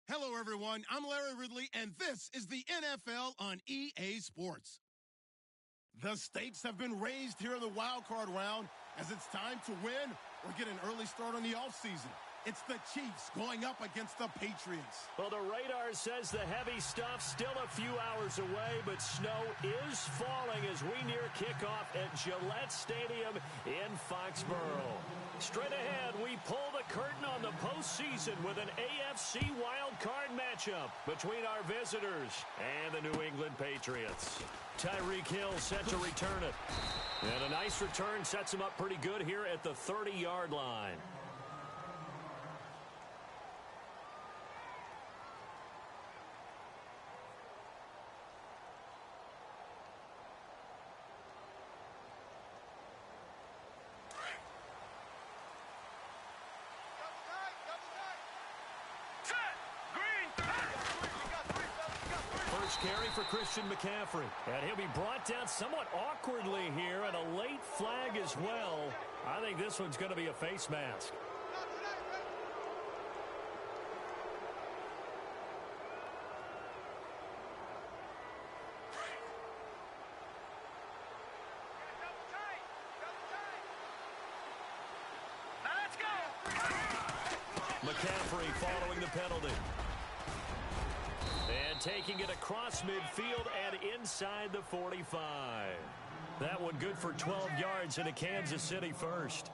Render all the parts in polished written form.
Hello, everyone. I'm Larry Ridley, and this is the NFL on EA Sports. The stakes have been raised here in the wild card round as it's time to win or get an early start on the offseason. It's the Chiefs going up against the Patriots. Well, the radar says the heavy stuff's still a few hours away, but snow is falling as we near kickoff at Gillette Stadium in Foxborough. Straight ahead, we pull the curtain on the postseason with an AFC wildcard matchup between our visitors and the New England Patriots. Tyreek Hill set to return it. And a nice return sets him up pretty good here at the 30-yard line. Carry for Christian McCaffrey. And he'll be brought down somewhat awkwardly here, and a late flag as well. I think this one's going to be a face mask. Let's go! McCaffrey following the penalty. And taking it across midfield and inside the 45. That one good for 12 yards into Kansas City first.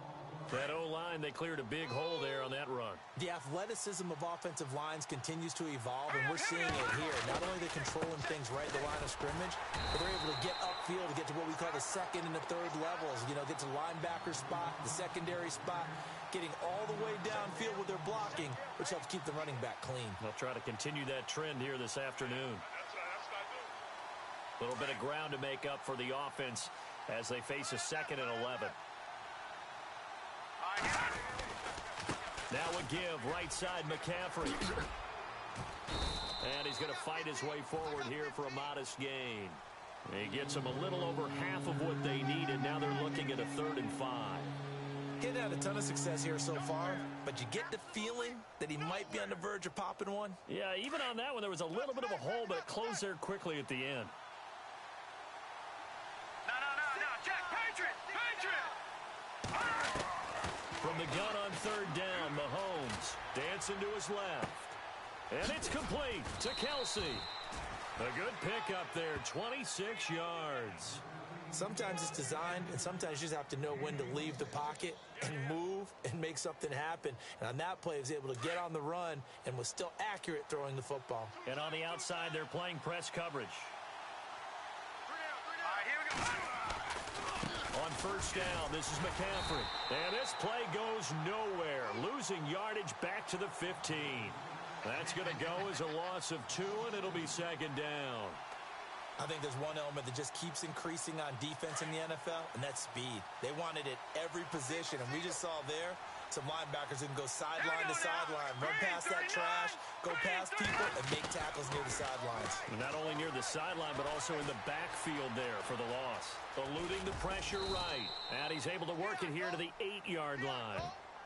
That O-line, they cleared a big hole there on that run. The athleticism of offensive lines continues to evolve, and we're seeing it here. Not only are they controlling things right at the line of scrimmage, but they're able to get upfield to get to what we call the second and the third levels. You know, get to the linebacker spot, the secondary spot, getting all the way downfield with their blocking, which helps keep the running back clean. They'll try to continue that trend here this afternoon. A little bit of ground to make up for the offense as they face a 2nd and 11. Now a give, right side McCaffrey. And he's going to fight his way forward here for a modest gain. He gets them a little over half of what they needed. Now they're looking at a 3rd and 5. Getting had a ton of success here so far, but you get the feeling that he might be on the verge of popping one. Yeah, even on that one, there was a little bit of a hole, but it closed there quickly at the end. No, Jack, Patriot! From the gun on 3rd down, Mahomes dancing to his left. And it's complete to Kelsey. A good pickup there, 26 yards. Sometimes it's designed, and sometimes you just have to know when to leave the pocket and move and make something happen. And on that play, he was able to get on the run and was still accurate throwing the football. And on the outside, they're playing press coverage. On 1st down, this is McCaffrey. And this play goes nowhere, losing yardage back to the 15. That's going to go as a loss of 2, and it'll be 2nd down. I think there's one element that just keeps increasing on defense in the NFL, and that's speed. They want it at every position, and we just saw there some linebackers who can go sideline to sideline, run past that trash, go past people, and make tackles near the sidelines. Not only near the sideline, but also in the backfield there for the loss. Eluding the pressure right. And he's able to work it here to the 8-yard line.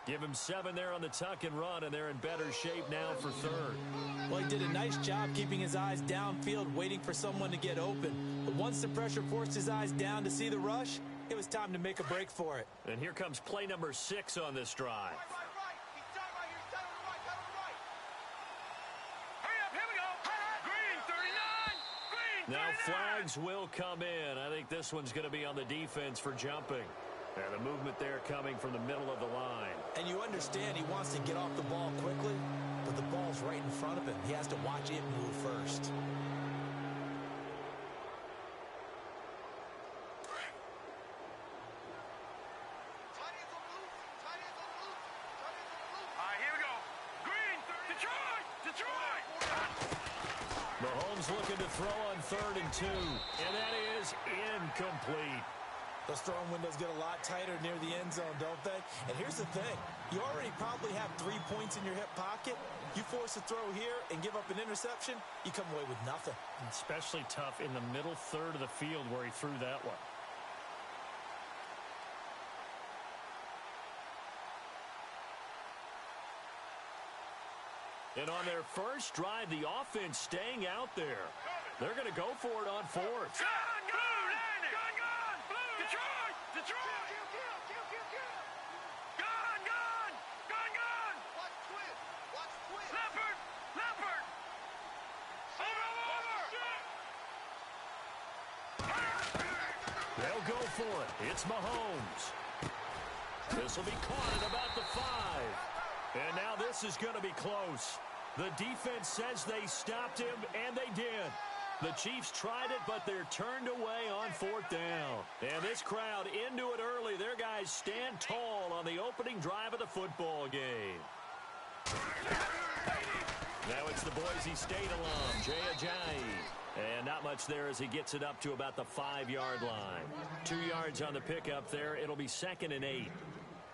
Give him 7 there on the tuck and run, and they're in better shape now for 3rd. Well, he did a nice job keeping his eyes downfield, waiting for someone to get open. But once the pressure forced his eyes down to see the rush, it was time to make a break for it. And here comes play number 6 on this drive. Right. He's down right here. He's down on the right. Hurry up, here we go. Green, 39. Green, 39. Now flags will come in. I think this one's going to be on the defense for jumping. And the movement there coming from the middle of the line. And you understand he wants to get off the ball quickly, but the ball's right in front of him. He has to watch it move first. Here we go. Green, Detroit. Mahomes looking to throw on 3rd and 2. And that is incomplete. Those throwing windows get a lot tighter near the end zone, don't they? And here's the thing. You already probably have 3 points in your hip pocket. You force a throw here and give up an interception, you come away with nothing. Especially tough in the middle 3rd of the field where he threw that one. And on their first drive, the offense staying out there. They're going to go for it on fourth. They'll go for it. It's Mahomes. This will be caught at about the 5. And now this is going to be close. The defense says they stopped him, and they did. The Chiefs tried it, but they're turned away on fourth down. And this crowd into it early. Their guys stand tall on the opening drive of the football game. Now it's the Boise State alum, Jay Ajayi. And not much there as he gets it up to about the 5-yard line. 2 yards on the pickup there. It'll be 2nd and 8.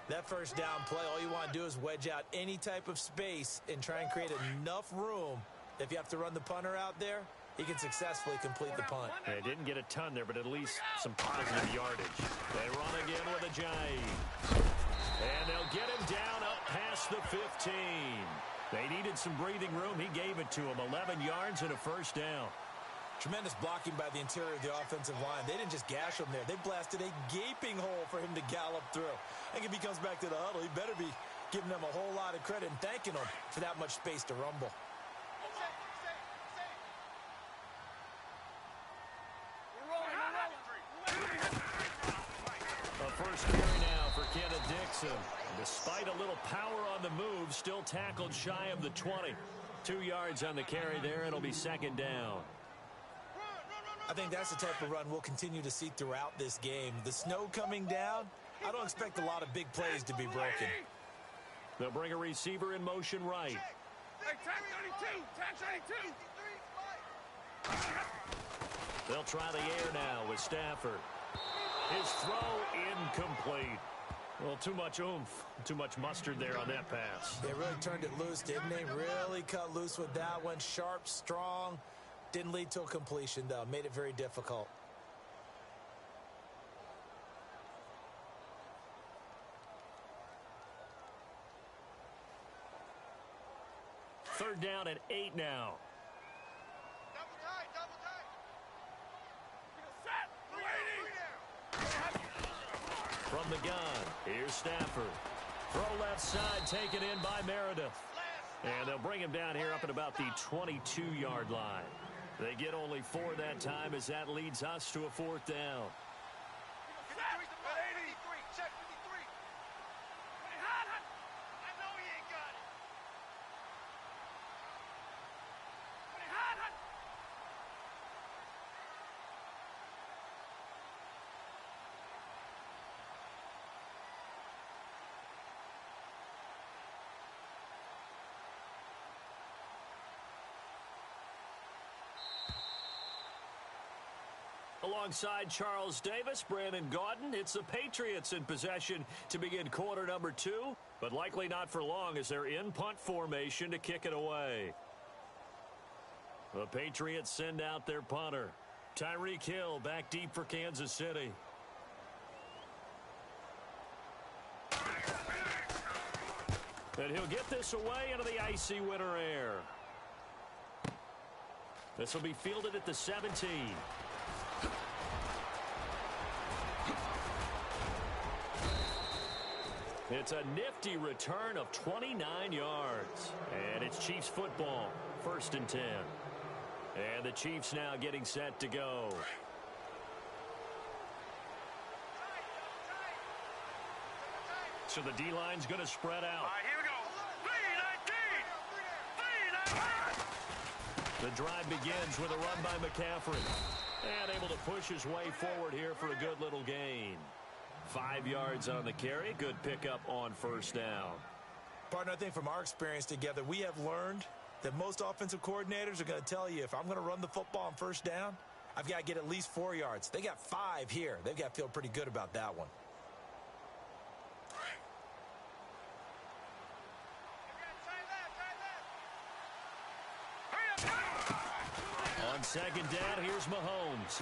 That first down play, all you want to do is wedge out any type of space and try and create enough room. If you have to run the punter out there, he can successfully complete the punt. They didn't get a ton there, but at least some positive yardage. They run again with Ajayi. And they'll get him down up past the 15. They needed some breathing room. He gave it to him. 11 yards and a first down. Tremendous blocking by the interior of the offensive line. They didn't just gash him there. They blasted a gaping hole for him to gallop through. I think if he comes back to the huddle, he better be giving them a whole lot of credit and thanking them for that much space to rumble. A first carry now for Kenneth Dixon. Despite a little power on the move, still tackled shy of the 20. 2 yards on the carry there. It'll be 2nd down. I think that's the type of run we'll continue to see throughout this game. The snow coming down, I don't expect a lot of big plays to be broken. They'll bring a receiver in motion right. Hey, tag 32! Tag 32! They'll try the air now with Stafford. His throw incomplete. Well, too much oomph, too much mustard there on that pass. They really turned it loose, didn't they? Really cut loose with that one. Sharp, strong. Didn't lead to a completion, though. Made it very difficult. Third down at 8 now. Double tight! Set! From the gun, here's Stafford. Throw left side, taken in by Meredith. And they'll bring him down here up at about the 22-yard line. They get only 4 that time as that leads us to a 4th down. Check 53. I know he ain't got it. Alongside Charles Davis, Brandon Gaudin, it's the Patriots in possession to begin quarter number 2, but likely not for long as they're in punt formation to kick it away. The Patriots send out their punter. Tyreek Hill back deep for Kansas City. And he'll get this away into the icy winter air. This will be fielded at the 17. It's a nifty return of 29 yards. And it's Chiefs football, 1st and 10. And the Chiefs now getting set to go. So the D-line's going to spread out. All right, here we go. 3-19! The drive begins with a run by McCaffrey. And able to push his way forward here for a good little gain. 5 yards on the carry. Good pickup on 1st down. Partner, I think from our experience together, we have learned that most offensive coordinators are going to tell you, if I'm going to run the football on 1st down, I've got to get at least 4 yards. They got 5 here. They've got to feel pretty good about that one. On 2nd down, here's Mahomes.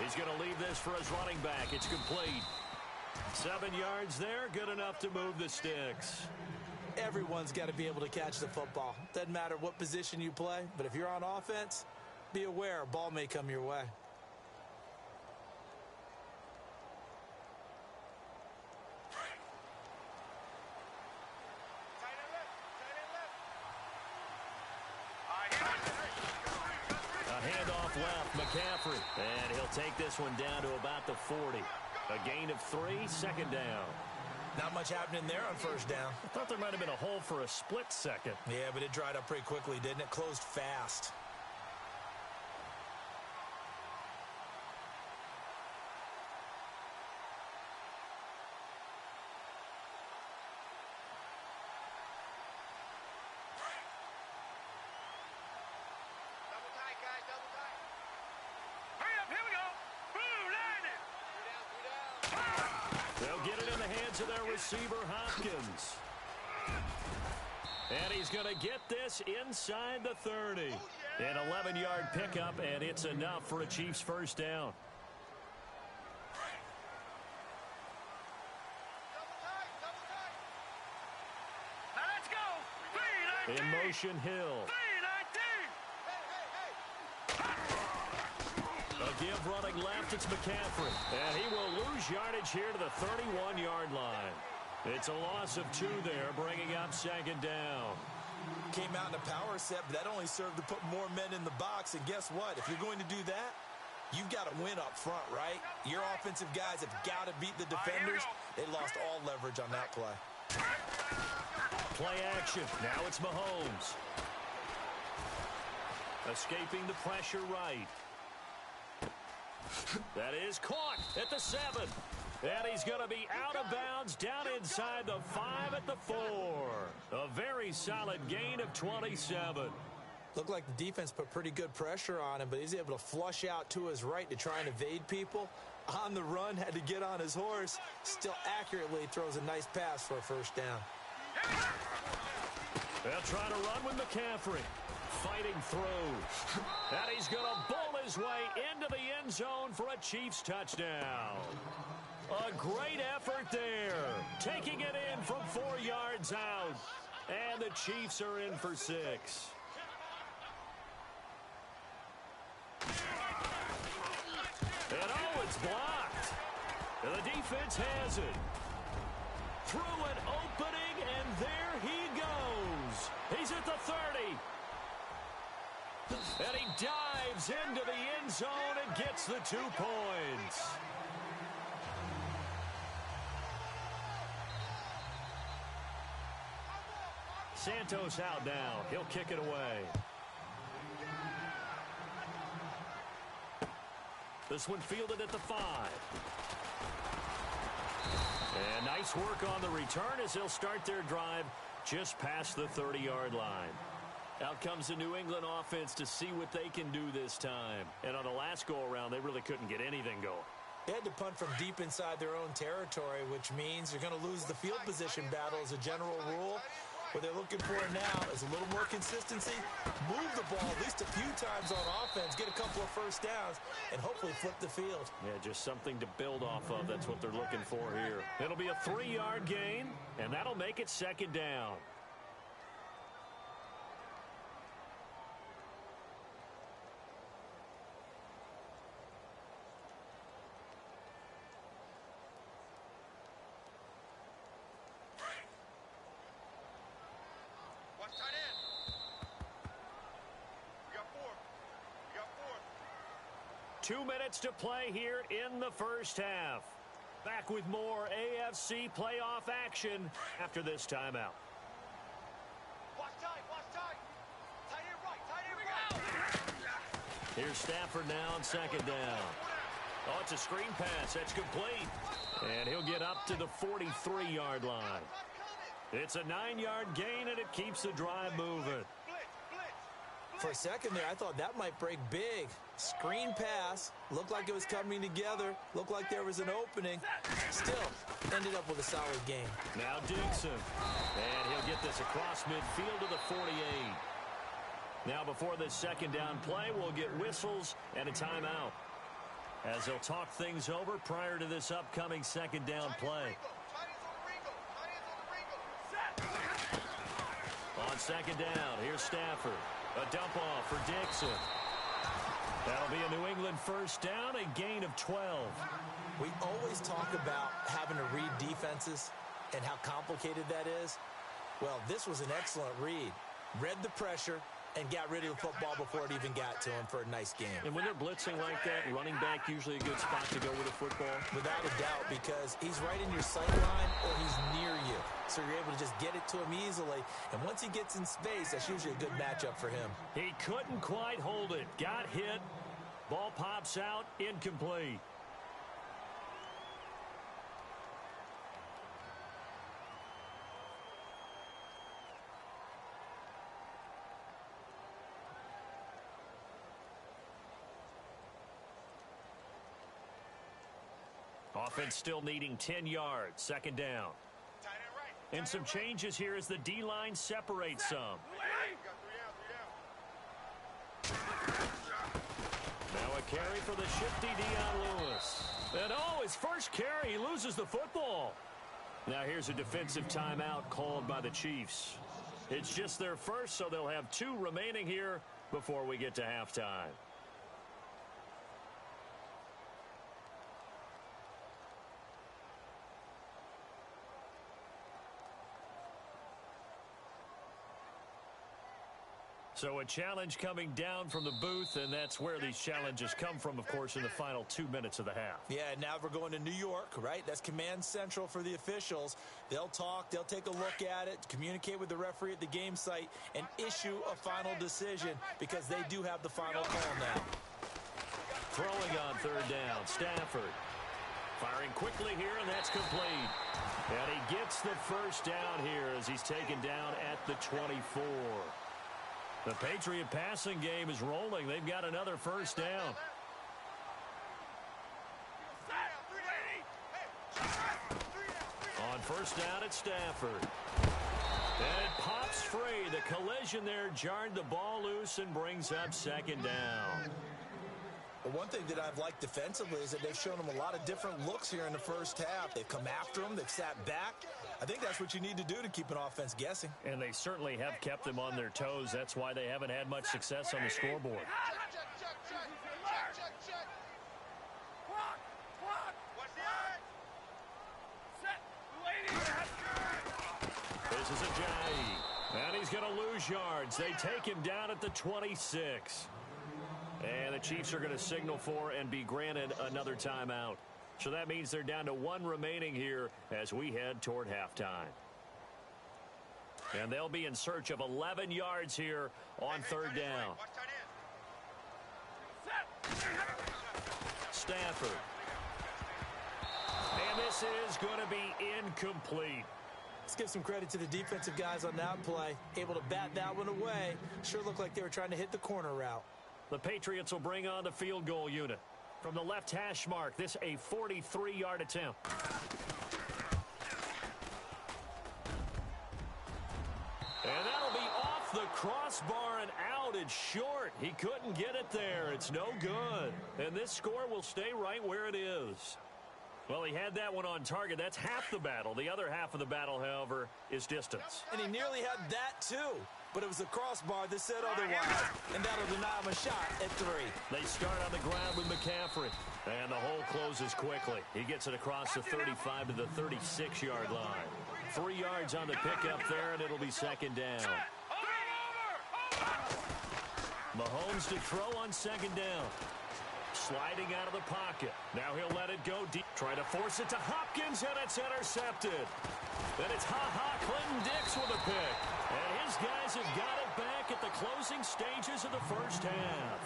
He's going to leave this for his running back. It's complete. 7 yards there, good enough to move the sticks. Everyone's got to be able to catch the football. Doesn't matter what position you play, but if you're on offense, be aware a ball may come your way. A handoff left, McCaffrey. And he'll take this one down to about the 40. A gain of 3, second down. Not much happening there on first down. I thought there might have been a hole for a split second. Yeah, but it dried up pretty quickly, didn't it? Closed fast. Double tight, guys, double tight. Hurry up, here we go. Boom, line it. They'll get it in the hands of their receiver, Hopkins. And he's going to get this inside the 30. An 11-yard pickup, and it's enough for a Chiefs first down. Double tight. Now let's go. 3-19. In motion, Hill. 3-19. A give running left, it's McCaffrey. And he will lose yardage here to the 31-yard line. It's a loss of 2 there, bringing up second down. Came out in a power set, but that only served to put more men in the box. And guess what? If you're going to do that, you've got to win up front, right? Your offensive guys have got to beat the defenders. They lost all leverage on that play. Play action. Now it's Mahomes. Escaping the pressure right. That is caught at the 7. And he's going to be out of bounds down inside the 5 at the 4. A very solid gain of 27. Looked like the defense put pretty good pressure on him, but he's able to flush out to his right to try and evade people. On the run, had to get on his horse. Still accurately throws a nice pass for a first down. They'll try to run with McCaffrey. Fighting through. And he's going to bull his way into the end zone for a Chiefs touchdown. A great effort there. Taking it in from 4 yards out. And the Chiefs are in for 6. And oh, it's blocked. And the defense has it. Through an opening, and there he goes. He's at the 30. And he dives into the end zone and gets the 2 points. Santos out now. He'll kick it away. This one fielded at the 5. And nice work on the return as they'll start their drive just past the 30-yard line. Out comes the New England offense to see what they can do this time. And on the last go-around, they really couldn't get anything going. They had to punt from deep inside their own territory, which means you're going to lose the field position battle as a general rule. What they're looking for now is a little more consistency, move the ball at least a few times on offense, get a couple of first downs, and hopefully flip the field. Yeah, just something to build off of. That's what they're looking for here. It'll be a 3-yard gain, and that'll make it second down. Watch tight end. We got 4. We got 4. 2 minutes to play here in the first half. Back with more AFC playoff action after this timeout. Watch tight, watch tight. Tight end right, tight end right. Here's Stafford now on second down. Oh, it's a screen pass. That's complete. And he'll get up to the 43-yard line. It's a 9-yard gain, and it keeps the drive moving. For a second there, I thought that might break big. Screen pass. Looked like it was coming together. Looked like there was an opening. Still, ended up with a solid game. Now Dixon. And he'll get this across midfield to the 48. Now before this second down play, we'll get whistles and a timeout, as they'll talk things over prior to this upcoming second down play. On second down, here's Stafford. A dump off for Dixon. That'll be a New England first down, a gain of 12. We always talk about having to read defenses and how complicated that is. Well, this was an excellent read. Read the pressure and got rid of the football before it even got to him for a nice game. And when they're blitzing like that, running back usually a good spot to go with a football? Without a doubt, because he's right in your sight line or he's near you. So you're able to just get it to him easily. And once he gets in space, that's usually a good matchup for him. He couldn't quite hold it. Got hit. Ball pops out. Incomplete. Offense still needing 10 yards. Second down. And some changes here as the D-line separates some. Now a carry for the shifty Dion Lewis. And his first carry, he loses the football. Now here's a defensive timeout called by the Chiefs. It's just their first, so they'll have 2 remaining here before we get to halftime. So a challenge coming down from the booth, and that's where these challenges come from, of course, in the final 2 minutes of the half. Yeah, now we're going to New York, right? That's command central for the officials. They'll talk, they'll take a look at it, communicate with the referee at the game site, and issue a final decision because they do have the final call now. Throwing on third down, Stafford. Firing quickly here, and that's complete. And he gets the first down here as he's taken down at the 24. The Patriot passing game is rolling. They've got another first down. On first down, it's Stafford. And it pops free. The collision there jarred the ball loose and brings up second down. Well, one thing that I've liked defensively is that they've shown them a lot of different looks here in the first half. They've come after them. They've sat back. I think that's what you need to do to keep an offense guessing. And they certainly have kept them on their toes. That's why they haven't had much success on the scoreboard. This is Ajayi. And he's going to lose yards. They take him down at the 26. And the Chiefs are going to signal for and be granted another timeout. So that means they're down to 1 remaining here as we head toward halftime. And they'll be in search of 11 yards here on third down. Stafford. And this is going to be incomplete. Let's give some credit to the defensive guys on that play. Able to bat that one away. Sure looked like they were trying to hit the corner route. The Patriots will bring on the field goal unit. From the left hash mark, this a 43-yard attempt. And that'll be off the crossbar and out. It's short. He couldn't get it there. It's no good. And this score will stay right where it is. Well, he had that one on target. That's half the battle. The other half of the battle, however, is distance. And he nearly had that, too. But it was a crossbar that said otherwise. And that'll deny him a shot at 3. They start on the ground with McCaffrey. And the hole closes quickly. He gets it across the 35 to the 36-yard line. 3 yards on the pickup there, and it'll be second down. Mahomes to throw on second down. Sliding out of the pocket. Now he'll let it go deep. Trying to force it to Hopkins, and it's intercepted. Then it's Clinton Dix with a pick. And his guys have got it back at the closing stages of the first half.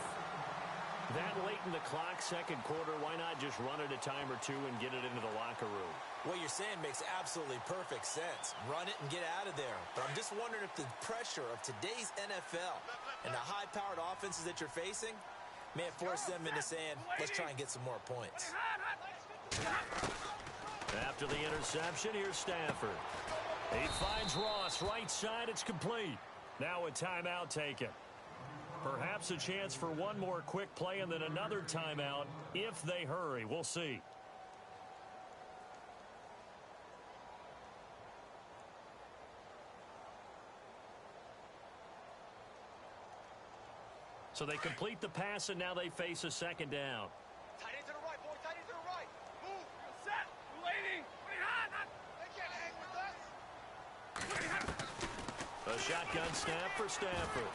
That late in the clock, second quarter, why not just run it a time or two and get it into the locker room? What you're saying makes absolutely perfect sense. Run it and get out of there. But I'm just wondering if the pressure of today's NFL and the high-powered offenses that you're facing may have forced them into saying, let's try and get some more points. After the interception, here's Stafford. He finds Ross right side. It's complete. Now a timeout taken. Perhaps a chance for one more quick play and then another timeout if they hurry. We'll see. So they complete the pass, and now they face a second down. Tight end to the right, boy. Tight end to the right. Move. Set. Lady. They can't hang with us. A shotgun snap for Stafford.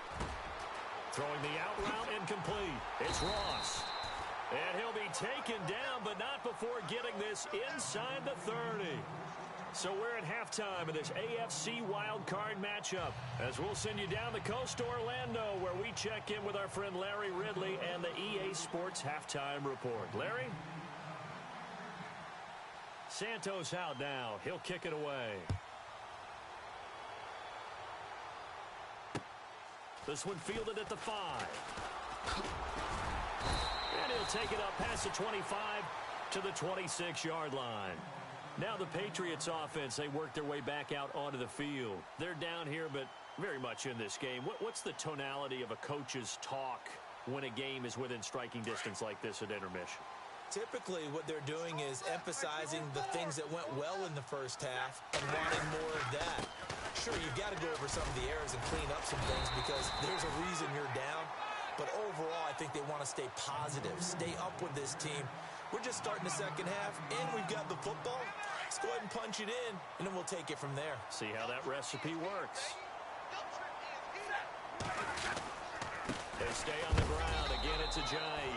Throwing the out route incomplete. It's Ross. And he'll be taken down, but not before getting this inside the 30. So we're at halftime of this AFC wildcard matchup, as we'll send you down the coast to Orlando, where we check in with our friend Larry Ridley and the EA Sports Halftime Report. Larry? Santos out now. He'll kick it away. This one fielded at the 5. And he'll take it up past the 25 to the 26-yard line. Now the Patriots offense, they work their way back out onto the field. They're down here, but very much in this game. What's the tonality of a coach's talk when a game is within striking distance like this at intermission? Typically, what they're doing is emphasizing the things that went well in the first half and wanting more of that. Sure, you've got to go over some of the errors and clean up some things because there's a reason you're down. But overall, I think they want to stay positive, stay up with this team. We're just starting the second half, and we've got the football. Let's go ahead and punch it in, and then we'll take it from there. See how that recipe works. They stay on the ground. Again, it's Ajayi.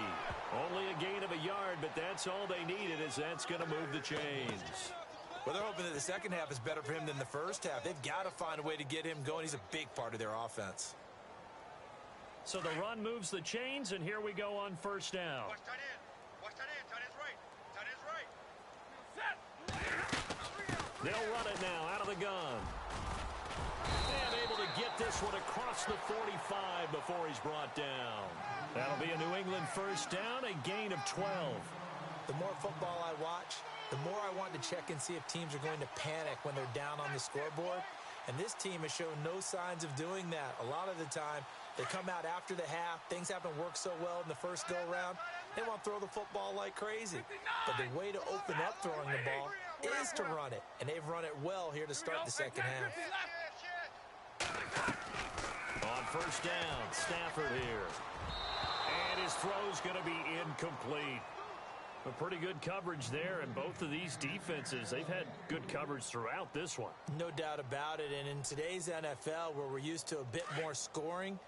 Only a gain of a yard, but that's all they needed, as that's going to move the chains. Well, they're hoping that the second half is better for him than the first half. They've got to find a way to get him going. He's a big part of their offense. So the run moves the chains, and here we go on first down. Watch tight end. Watch tight end. Tight end's right. Tight end's right. They'll run it now out of the gun. And able to get this one across the 45 before he's brought down. That'll be a New England first down, a gain of 12. The more football I watch, the more I want to check and see if teams are going to panic when they're down on the scoreboard. And this team has shown no signs of doing that. A lot of the time, they come out after the half. Things haven't worked so well in the first go-around. They want to throw the football like crazy. But the way to open up throwing the ball is to run it. And they've run it well here to start the second half. On first down, Stafford here. And his throw's going to be incomplete. A pretty good coverage there, and both of these defenses, they've had good coverage throughout this one. No doubt about it, and in today's NFL, where we're used to a bit more scoring,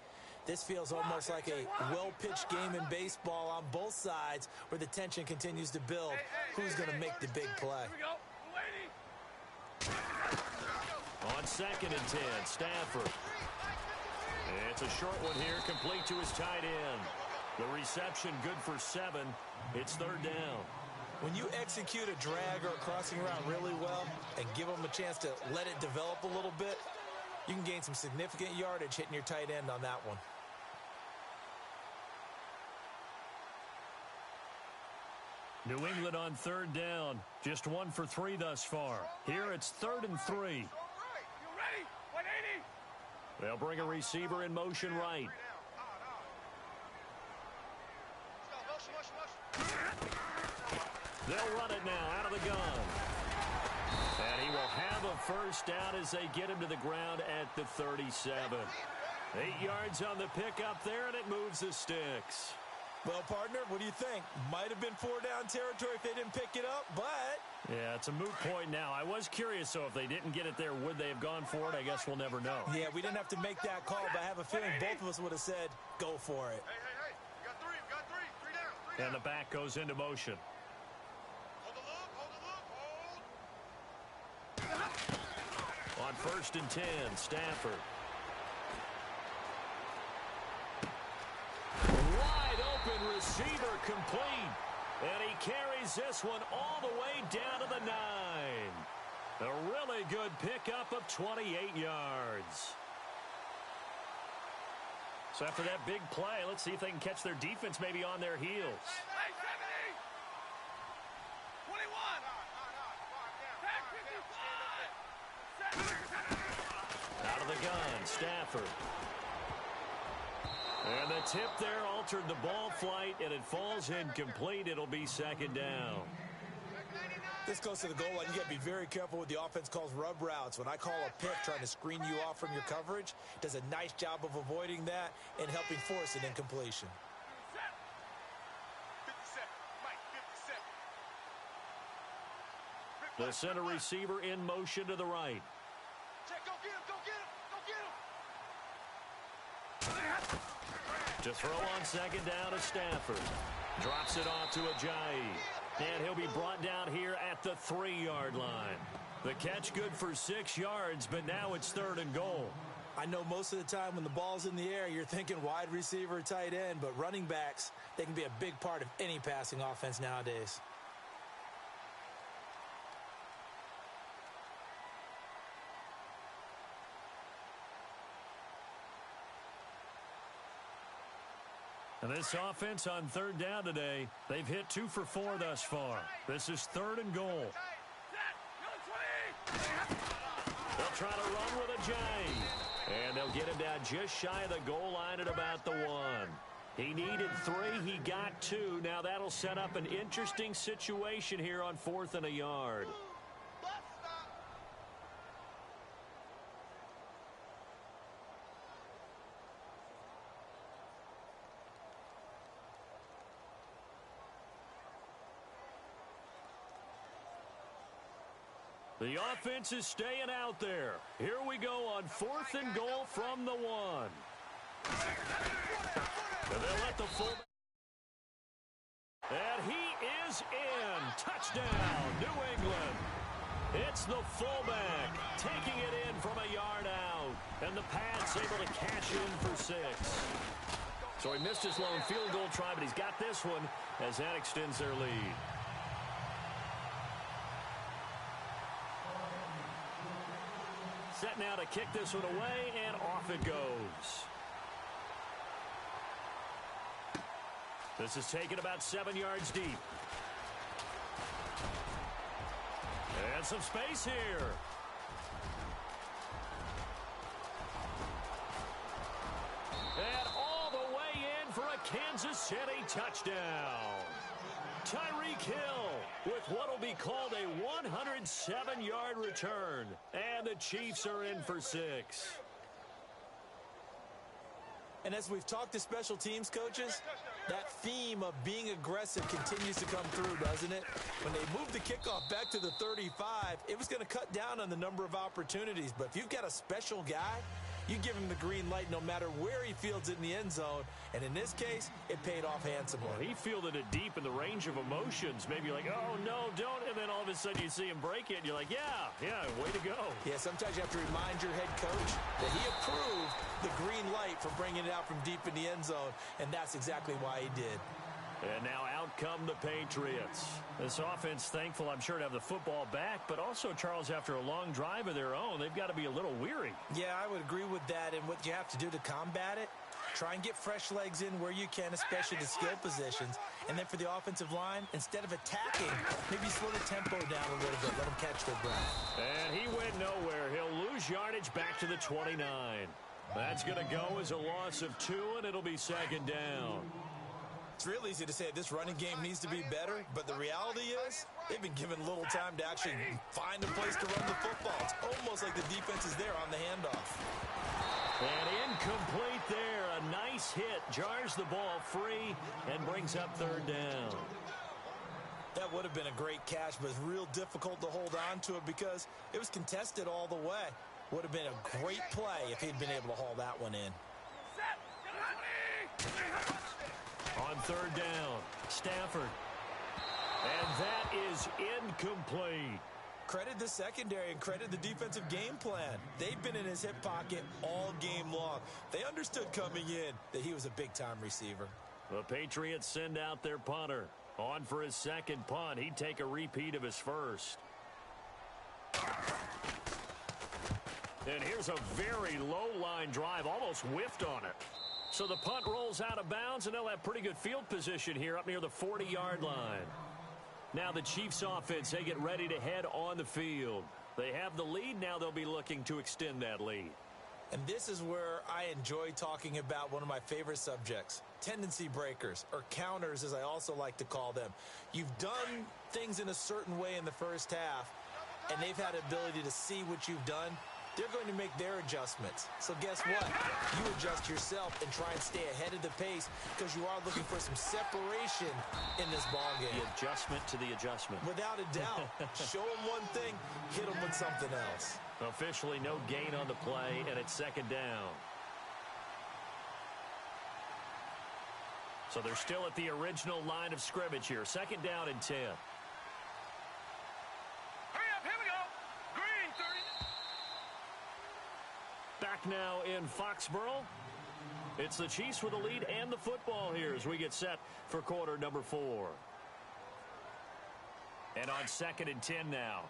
this feels almost like a well-pitched game in baseball on both sides, where the tension continues to build. Who's going to make the big play? On 2nd and 10, Stafford. It's a short one here, complete to his tight end. The reception good for 7. It's 3rd down. When you execute a drag or a crossing route really well and give them a chance to let it develop a little bit, you can gain some significant yardage hitting your tight end on that one. New England on 3rd down. Just 1 for 3 thus far. Here it's 3rd and 3. They'll bring a receiver in motion right. They'll run it now out of the gun. And he will have a first down as they get him to the ground at the 37. 8 yards on the pickup there, and it moves the sticks. Well, partner, what do you think? Might have been 4-down territory if they didn't pick it up, but... Yeah, it's a moot point now. I was curious, so if they didn't get it there, would they have gone for it? I guess we'll never know. Yeah, we didn't have to make that call, but I have a feeling both of us would have said, go for it. Hey. We got 3. We got 3. 3 down. 3 down. And the back goes into motion. Hold the look. On 1st and 10, Stafford. Wide open receiver complete. And he carries this one all the way down to the 9. A really good pickup of 28 yards. So after that big play, let's see if they can catch their defense maybe on their heels. Out of the gun, Stafford. And the tip there altered the ball flight, and it falls incomplete. It'll be 2nd down. This goes to the goal line. You got to be very careful with the offense calls rub routes. When I call a pick trying to screen you off from your coverage, does a nice job of avoiding that and helping force an incompletion. 57. The center receiver in motion to the right. Check, go get him, go get him, go get him. To throw on second down to Stafford. Drops it off to Ajayi. And he'll be brought down here at the 3-yard line. The catch good for 6 yards, but now it's 3rd and goal. I know most of the time when the ball's in the air, you're thinking wide receiver, tight end, but running backs, they can be a big part of any passing offense nowadays. And this offense on 3rd down today, they've hit 2 for 4 thus far. This is 3rd and goal. They'll try to run with Ajayi. And they'll get him down just shy of the goal line at about the 1. He needed 3. He got 2. Now that'll set up an interesting situation here on 4th and a yard. The offense is staying out there. Here we go on 4th and goal from the 1. And they'll let the fullback. And he is in. Touchdown, New England. It's the fullback taking it in from a yard out. And the Pats able to cash in for 6. So he missed his lone field goal try, but he's got this one as that extends their lead. Set now to kick this one away, and off it goes. This is taken about 7 yards deep. And some space here. And all the way in for a Kansas City touchdown. Tyreek Hill with what will be called a 107-yard return. And the Chiefs are in for 6. And as we've talked to special teams coaches, that theme of being aggressive continues to come through, doesn't it? When they moved the kickoff back to the 35, it was going to cut down on the number of opportunities. But if you've got a special guy, you give him the green light no matter where he fields it in the end zone. And in this case, it paid off handsomely. Well, he fielded it deep in the range of emotions. Maybe like, oh, no, don't. And then all of a sudden you see him break it. And you're like, yeah, way to go. Yeah, sometimes you have to remind your head coach that he approved the green light for bringing it out from deep in the end zone. And that's exactly why he did. And now out come the Patriots. This offense, thankful, I'm sure, to have the football back. But also, Charles, after a long drive of their own, they've got to be a little weary. Yeah, I would agree with that. And what you have to do to combat it, try and get fresh legs in where you can, especially the skill positions. And then for the offensive line, instead of attacking, maybe slow the tempo down a little bit. Let them catch their breath. And he went nowhere. He'll lose yardage back to the 29. That's going to go as a loss of 2, and it'll be 2nd down. It's real easy to say this running game needs to be better, but the reality is they've been given little time to actually find a place to run the football. It's almost like the defense is there on the handoff. And incomplete there. A nice hit. Jars the ball free and brings up 3rd down. That would have been a great catch, but it's real difficult to hold on to it because it was contested all the way. Would have been a great play if he'd been able to haul that one in. On 3rd down, Stafford. And that is incomplete. Credit the secondary and credit the defensive game plan. They've been in his hip pocket all game long. They understood coming in that he was a big-time receiver. The Patriots send out their punter. On for his 2nd punt. He'd take a repeat of his first. And here's a very low-line drive, almost whiffed on it. So the punt rolls out of bounds, and they'll have pretty good field position here up near the 40-yard line. Now the Chiefs offense, they get ready to head on the field. They have the lead. Now they'll be looking to extend that lead. And this is where I enjoy talking about one of my favorite subjects, tendency breakers, or counters as I also like to call them. You've done things in a certain way in the first half, and they've had the ability to see what you've done. They're going to make their adjustments. So guess what? You adjust yourself and try and stay ahead of the pace because you are looking for some separation in this ballgame. The adjustment to the adjustment. Without a doubt. Show them one thing, hit them with something else. Officially no gain on the play, and it's second down. So they're still at the original line of scrimmage here. Second down and 10. Back now in Foxborough. It's the Chiefs with the lead and the football here as we get set for quarter number 4. And on second and 10 now.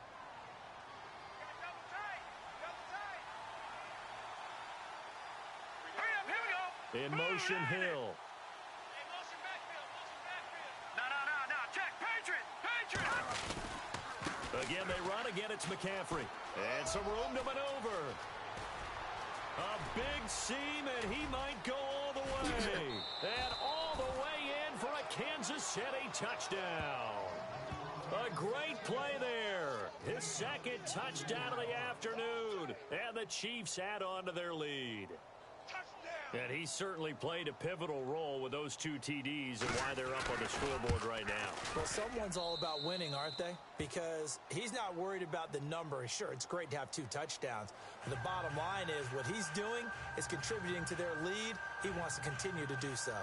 In motion, Hill. Again, they run. Again, it's McCaffrey. And some room to maneuver. A big seam, and he might go all the way. And all the way in for a Kansas City touchdown. A great play there. His second touchdown of the afternoon. And the Chiefs add on to their lead. And he certainly played a pivotal role with those 2 TDs and why they're up on the scoreboard right now. Well, someone's all about winning, aren't they? Because he's not worried about the number. Sure, it's great to have 2 touchdowns. But the bottom line is what he's doing is contributing to their lead. He wants to continue to do so.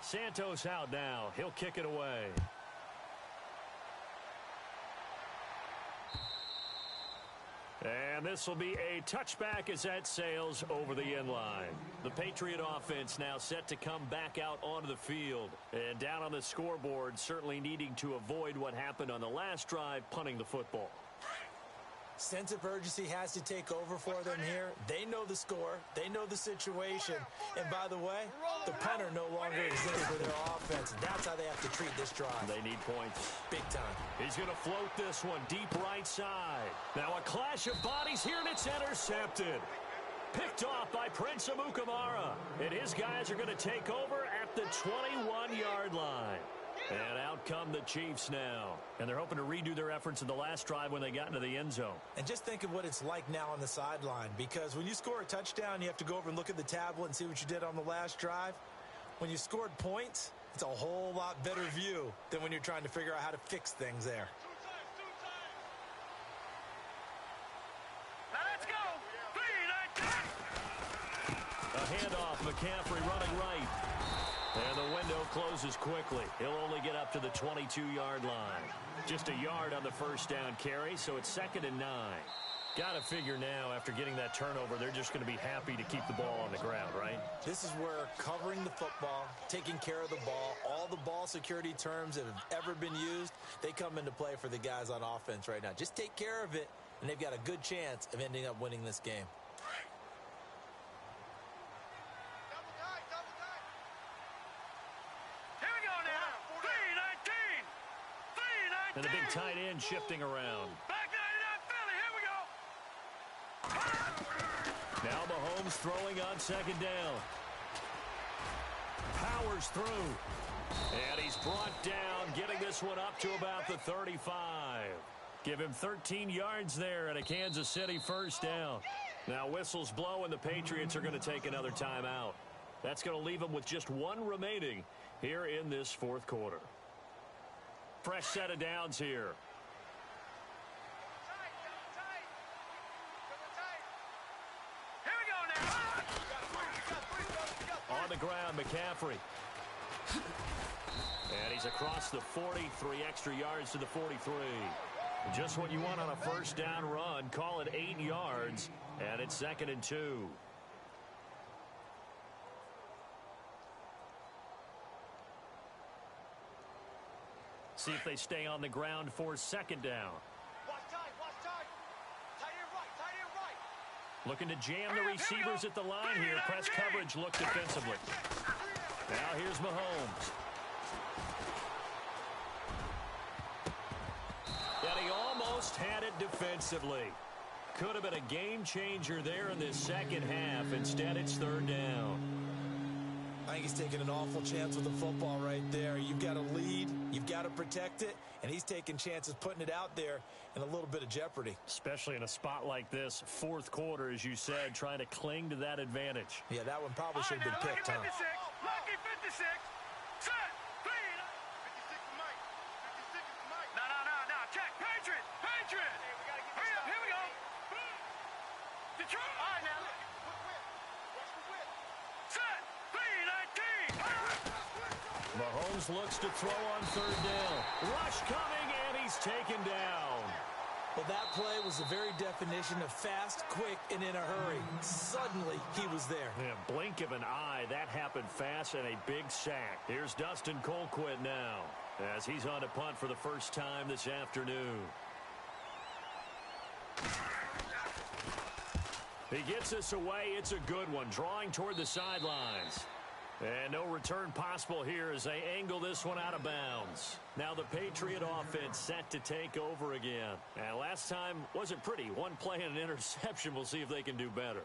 Santos out now. He'll kick it away. And this will be a touchback as that sails over the end line. The Patriot offense now set to come back out onto the field. And down on the scoreboard, certainly needing to avoid what happened on the last drive, punting the football. Sense of urgency has to take over for them here. They know the score. They know the situation. And by the way, the punter no longer exists for their offense. That's how they have to treat this drive. They need points. Big time. He's going to float this one deep right side. Now a clash of bodies here, and it's intercepted. Picked off by Prince Amukamara. And his guys are going to take over at the 21-yard line. And out come the Chiefs now. And they're hoping to redo their efforts in the last drive when they got into the end zone. And just think of what it's like now on the sideline. Because when you score a touchdown, you have to go over and look at the tablet and see what you did on the last drive. When you scored points, it's a whole lot better view than when you're trying to figure out how to fix things there. Now let's go. 3-9-10. A handoff, McCaffrey running right. And the window closes quickly. He'll only get up to the 22-yard line. Just a yard on the first down carry, so it's second and 9. Got to figure now, after getting that turnover, they're just going to be happy to keep the ball on the ground, right? This is where covering the football, taking care of the ball, all the ball security terms that have ever been used, they come into play for the guys on offense right now. Just take care of it, and they've got a good chance of ending up winning this game. And the big tight end shifting around. Back 99 Philly, here we go. Now Mahomes throwing on second down. Powers through. And he's brought down, getting this one up to about the 35. Give him 13 yards there and a Kansas City first down. Now whistles blow and the Patriots are going to take another timeout. That's going to leave them with just one remaining here in this fourth quarter. Fresh set of downs here. Here we go now. On the ground, McCaffrey. And he's across the 43 extra yards to the 43. Just what you want on a first down run. Call it 8 yards, and it's second and 2. See if they stay on the ground for second down. Watch time, watch time. Looking to jam the receivers at the line here. Press coverage look defensively. Now here's Mahomes. And he almost had it defensively. Could have been a game changer there in this second half. Instead, it's third down. I think he's taking an awful chance with the football right there. You've got to lead, you've got to protect it, and he's taking chances putting it out there in a little bit of jeopardy. Especially in a spot like this, fourth quarter, as you said, trying to cling to that advantage. Yeah, that one probably should have been picked, huh? Lucky 56. Set. Clean. 56 is Mike. 56 is Mike. No. Check. Patriot. Hurry up. Here we go. Detroit. All right, now. Quick whip. Watch the whip. Set. Clean. 19. Mahomes looks to throw on third down. Rush coming, and he's taken down. Well, that play was the very definition of fast, quick, and in a hurry. Suddenly, he was there. Yeah, blink of an eye, that happened fast and a big sack. Here's Dustin Colquitt now as he's on to punt for the first time this afternoon. He gets us away. It's a good one, drawing toward the sidelines. And no return possible here as they angle this one out of bounds. Now the Patriot offense set to take over again. And last time wasn't pretty. One play and an interception. We'll see if they can do better.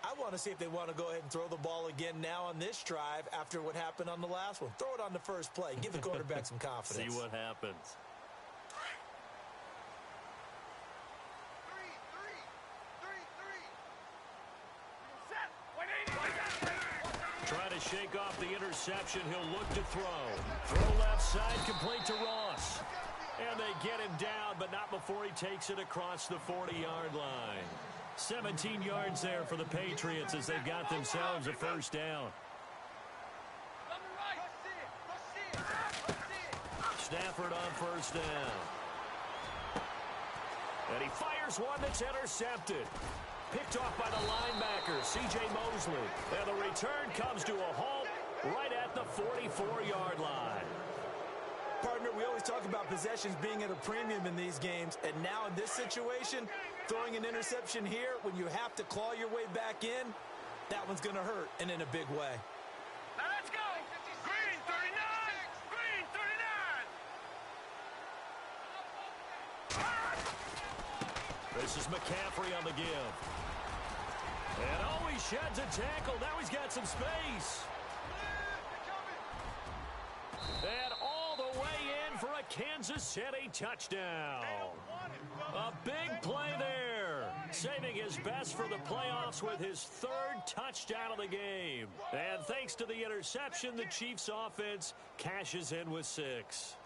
I want to see if they want to go ahead and throw the ball again now on this drive after what happened on the last one. Throw it on the first play. Give the quarterback some confidence. See what happens. Trying to shake off the interception. He'll look to throw. Throw left side, complete to Ross. And they get him down, but not before he takes it across the 40-yard line. 17 yards there for the Patriots as they've got themselves a first down. Stafford on first down. And he fires one that's intercepted. Picked off by the linebacker, C.J. Mosley. And the return comes to a halt right at the 44-yard line. Partner, we always talk about possessions being at a premium in these games. And now in this situation, throwing an interception here when you have to claw your way back in, that one's going to hurt, and in a big way. Now let's go. Green 39. Green 39. This is McCaffrey on the give. And oh, he sheds a tackle. Now he's got some space. And all the way in for a Kansas City touchdown. A big play there. Saving his best for the playoffs with his third touchdown of the game. And thanks to the interception, the Chiefs offense cashes in with 6.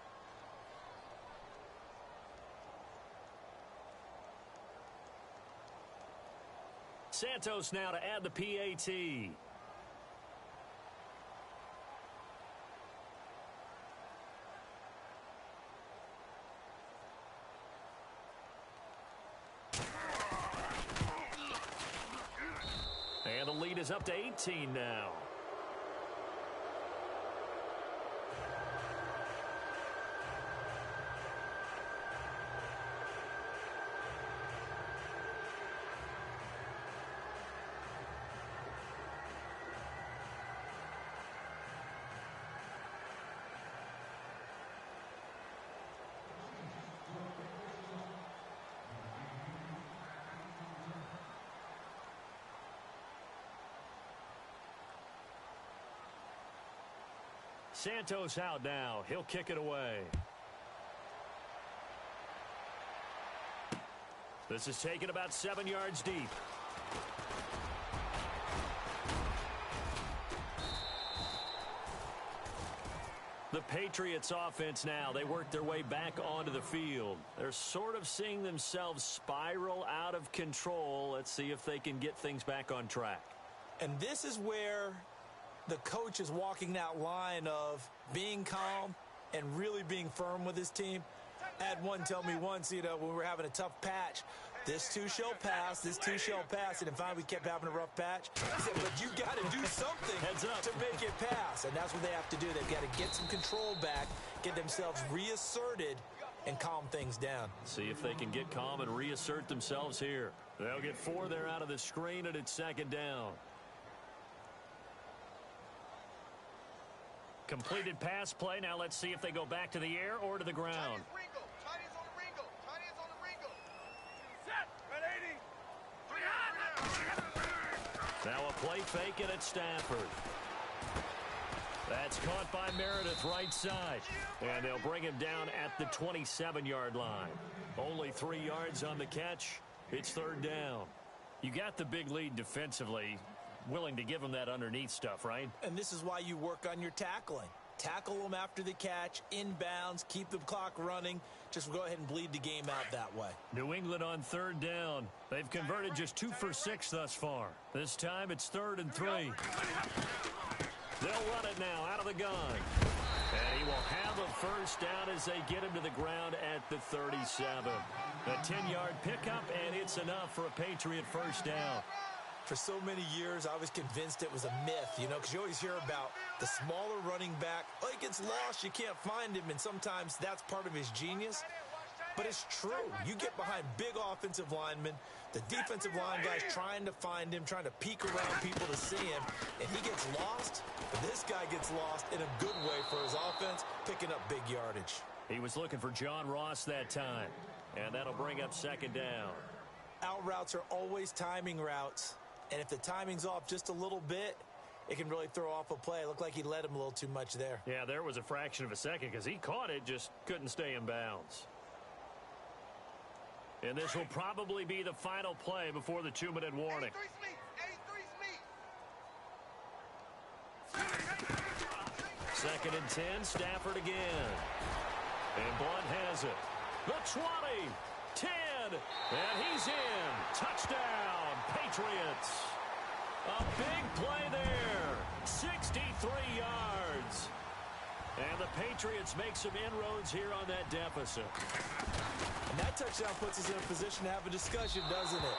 Santos now to add the PAT. And the lead is up to 18 now. Santos out now. He'll kick it away. This is taken about 7 yards deep. The Patriots offense now, they work their way back onto the field. They're sort of seeing themselves spiral out of control. Let's see if they can get things back on track. And this is where the coach is walking that line of being calm and really being firm with his team. I had one tell me once, when we were having a tough patch, this too shall pass, this too shall pass. And finally we kept having a rough patch. He said, but you got to do something to make it pass. And that's what they have to do. They've got to get some control back, get themselves reasserted, and calm things down. See if they can get calm and reassert themselves here. They'll get 4 there out of the screen, and it's second down. Completed pass play. Now let's see if they go back to the air or to the ground. Now a play fake, and it's Stafford. That's caught by Meredith right side. And they'll bring him down at the 27-yard line. Only 3 yards on the catch. It's third down. You got the big lead defensively. Willing to give them that underneath stuff, right? And this is why you work on your tackling. Tackle them after the catch, inbounds, keep the clock running. Just go ahead and bleed the game out that way. New England on third down. They've converted just 2 for 6 thus far. This time it's 3rd and 3. They'll run it now out of the gun. And he will have a first down as they get him to the ground at the 37. A 10-yard pickup, and it's enough for a Patriot first down. For so many years, I was convinced it was a myth, because you always hear about the smaller running back. Oh, he gets lost, you can't find him, and sometimes that's part of his genius. But it's true. You get behind big offensive linemen, the defensive line guys trying to find him, trying to peek around people to see him, and he gets lost. But this guy gets lost in a good way for his offense, picking up big yardage. He was looking for John Ross that time, and that'll bring up second down. Out routes are always timing routes. And if the timing's off just a little bit, it can really throw off a play. It looked like he led him a little too much there. Yeah, there was a fraction of a second because he caught it, just couldn't stay in bounds. And this will probably be the final play before the 2-minute warning. 2nd and 10, Stafford again. And Blunt has it. The 20, 10, and he's in. Touchdown, Patriots. A big play there, 63 yards. And the Patriots make some inroads here on that deficit. And that touchdown puts us in a position to have a discussion, doesn't it?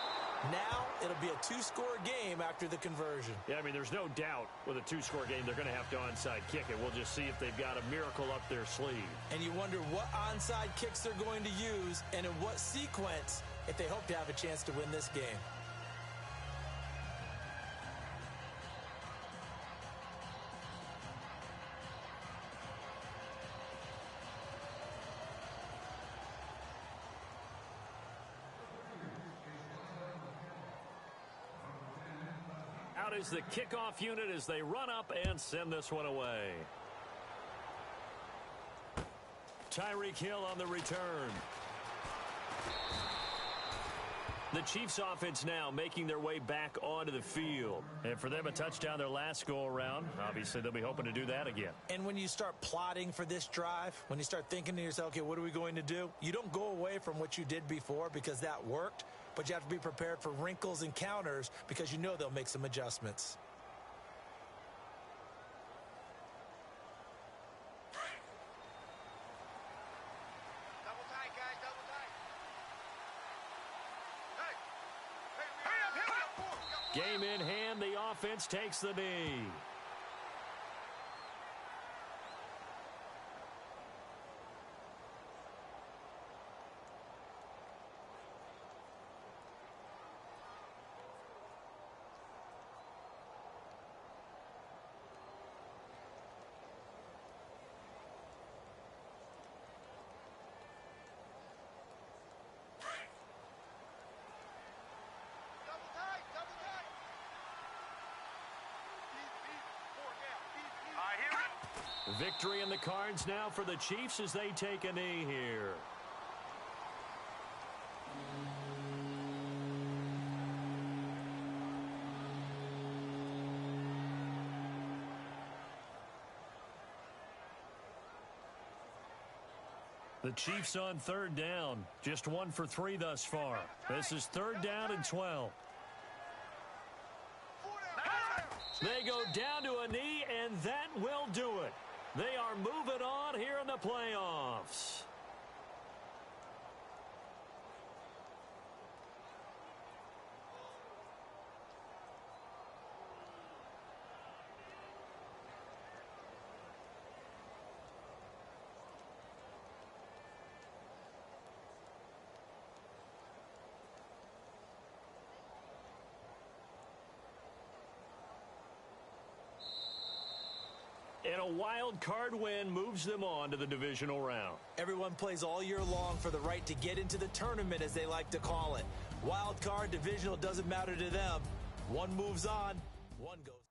Now it'll be a 2-score game after the conversion. Yeah, I mean, there's no doubt with a 2-score game they're going to have to onside kick it. We'll just see if they've got a miracle up their sleeve. And you wonder what onside kicks they're going to use and in what sequence if they hope to have a chance to win this game. Out is the kickoff unit as they run up and send this one away. Tyreek Hill on the return. The Chiefs offense now making their way back onto the field. And for them, a touchdown their last go-around. Obviously, they'll be hoping to do that again. And when you start plotting for this drive, when you start thinking to yourself, okay, what are we going to do? You don't go away from what you did before because that worked, but you have to be prepared for wrinkles and counters because you know they'll make some adjustments. Game in hand, the offense takes the knee. Victory in the cards now for the Chiefs as they take a knee here. The Chiefs on third down. Just 1 for 3 thus far. This is 3rd down and 12. They go down to a knee, and that will do it. They are moving on here in the playoffs. And a wild card win moves them on to the divisional round. Everyone plays all year long for the right to get into the tournament, as they like to call it. Wild card, divisional, doesn't matter to them. One moves on, one goes.